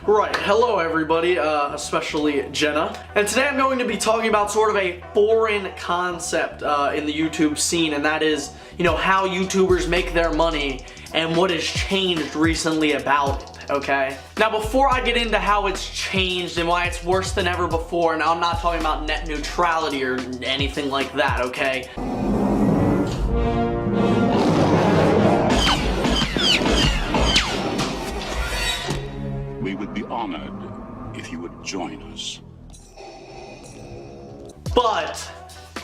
Right, hello everybody, especially Jenna. And today I'm going to be talking about sort of a foreign concept in the YouTube scene, and that is, how YouTubers make their money and what has changed recently about it, okay? Now before I get into how it's changed and why it's worse than ever before, and I'm not talking about net neutrality or anything like that, okay? We would be honored if you would join us. But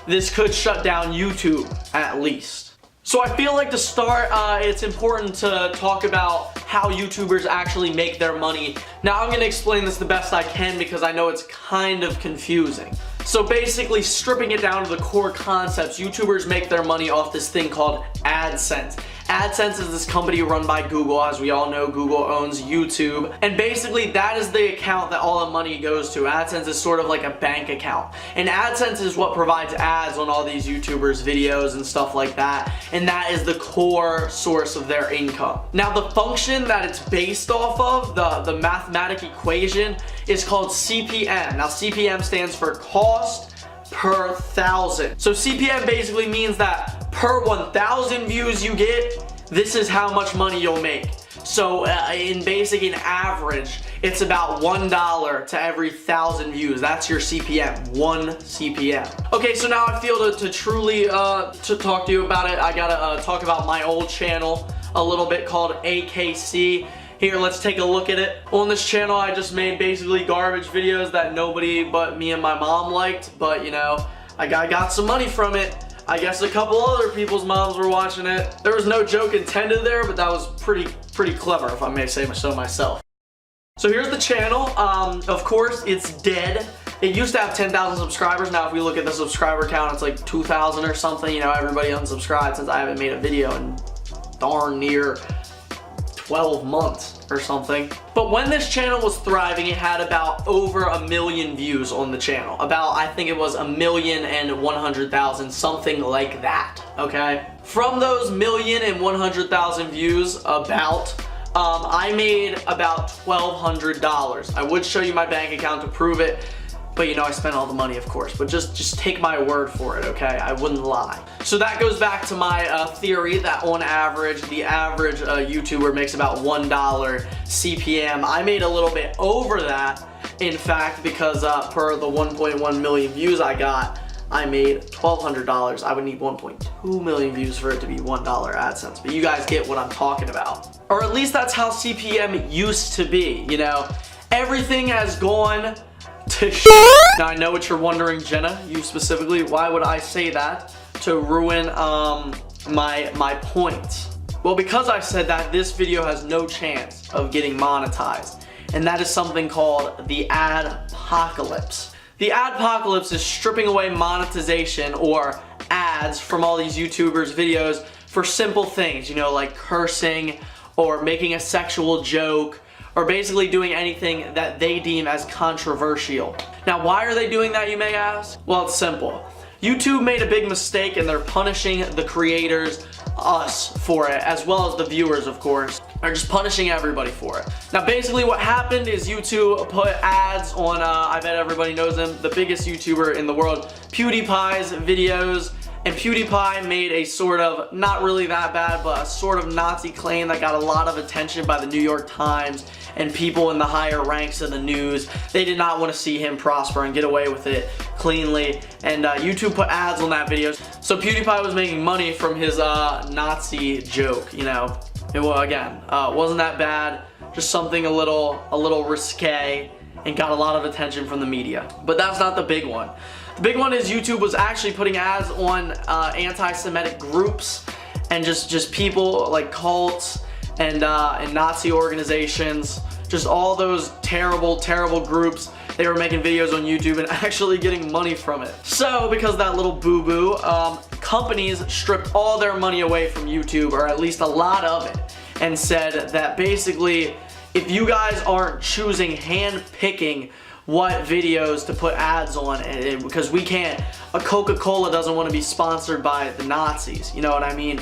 this could shut down YouTube, at least. So I feel like to start, it's important to talk about how YouTubers actually make their money. Now I'm going to explain this the best I can because I know it's kind of confusing. So basically, stripping it down to the core concepts, YouTubers make their money off this thing called AdSense. AdSense is this company run by Google. As we all know, Google owns YouTube. And basically, that is the account that all the money goes to. AdSense is sort of like a bank account. And AdSense is what provides ads on all these YouTubers' videos and stuff like that. And that is the core source of their income. Now, the function that it's based off of, the mathematical equation, is called CPM. Now, CPM stands for cost per thousand. So CPM basically means that per 1,000 views you get, this is how much money you'll make. So in average, it's about $1 to every 1,000 views. That's your CPM, 1 CPM. Okay, so now I feel to truly to talk to you about it, I gotta talk about my old channel a little bit called AKC. Here, let's take a look at it. On this channel, I just made basically garbage videos that nobody but me and my mom liked, but I got some money from it. I guess a couple other people's moms were watching it. There was no joke intended there, but that was pretty clever, if I may say so myself. So here's the channel. Of course, it's dead. It used to have 10,000 subscribers. Now, if we look at the subscriber count, it's like 2,000 or something. Everybody unsubscribed since I haven't made a video in darn near 12 months or something. But when this channel was thriving, it had about over 1 million views on the channel. I think it was 1,100,000, something like that, okay? From those 1,100,000 views, I made about $1,200. I would show you my bank account to prove it, but I spent all the money, of course. But just take my word for it, okay? I wouldn't lie. So that goes back to my theory that on average, the average YouTuber makes about $1 CPM. I made a little bit over that, in fact, because per the 1.1 million views I got, I made $1,200. I would need 1.2 million views for it to be $1 AdSense. But you guys get what I'm talking about. Or at least that's how CPM used to be, Everything has gone to Now I know what you're wondering, Jenna, you specifically, why would I say that to ruin my point? Well, because I said that, this video has no chance of getting monetized, and that is something called the Adpocalypse. The Adpocalypse is stripping away monetization or ads from all these YouTubers' videos for simple things, like cursing or making a sexual joke, or basically doing anything that they deem as controversial. Now, why are they doing that, you may ask? Well, it's simple. YouTube made a big mistake and they're punishing the creators, us, for it, as well as the viewers, of course. They're just punishing everybody for it. Now, basically what happened is YouTube put ads on, I bet everybody knows him, the biggest YouTuber in the world, PewDiePie's videos. And PewDiePie made a sort of, not really that bad, but a sort of Nazi claim that got a lot of attention by the New York Times and people in the higher ranks of the news. They did not want to see him prosper and get away with it cleanly. And YouTube put ads on that video. So PewDiePie was making money from his Nazi joke, Well, again, wasn't that bad. Just something a little risque and got a lot of attention from the media. But that's not the big one. The big one is YouTube was actually putting ads on anti-Semitic groups and just people like cults and Nazi organizations, just all those terrible groups. They were making videos on YouTube and actually getting money from it. So because of that little boo-boo, companies stripped all their money away from YouTube, or at least a lot of it, and said that basically, if you guys aren't choosing, hand-picking what videos to put ads on, because we can't, a Coca-Cola doesn't want to be sponsored by the Nazis, you know what I mean?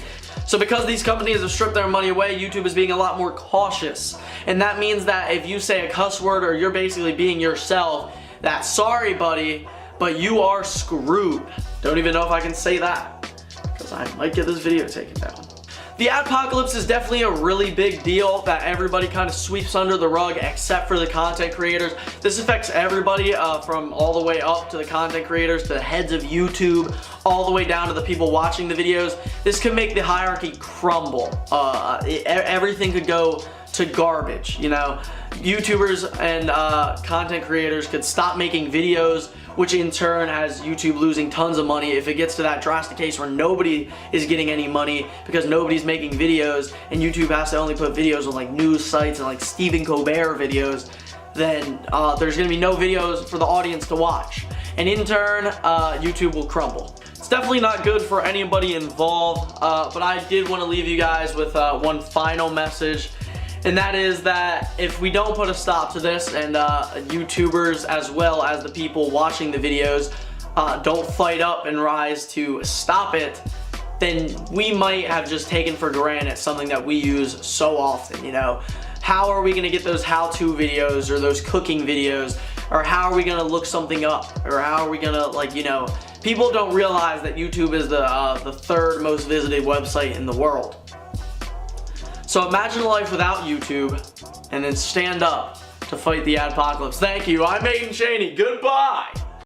So because these companies have stripped their money away, YouTube is being a lot more cautious. And that means that if you say a cuss word or you're basically being yourself, that's sorry buddy, but you are screwed. Don't even know if I can say that, because I might get this video taken down. The adpocalypse is definitely a really big deal that everybody kind of sweeps under the rug except for the content creators. This affects everybody from all the way up to the content creators, to the heads of YouTube, all the way down to the people watching the videos. This could make the hierarchy crumble. Everything could go to garbage, you know. YouTubers and content creators could stop making videos, which in turn has YouTube losing tons of money. If it gets to that drastic case where nobody is getting any money because nobody's making videos and YouTube has to only put videos on like news sites and like Stephen Colbert videos, then there's gonna be no videos for the audience to watch. And in turn, YouTube will crumble. It's definitely not good for anybody involved, but I did want to leave you guys with one final message. And that is that if we don't put a stop to this, and YouTubers as well as the people watching the videos don't fight up and rise to stop it, then we might have just taken for granted something that we use so often, you know. How are we gonna get those how-to videos or those cooking videos? Or how are we gonna look something up? Or how are we gonna, like, you know, people don't realize that YouTube is the third most visited website in the world. So imagine life without YouTube, and then stand up to fight the adpocalypse. Thank you. I'm Aiden Cheney. Goodbye.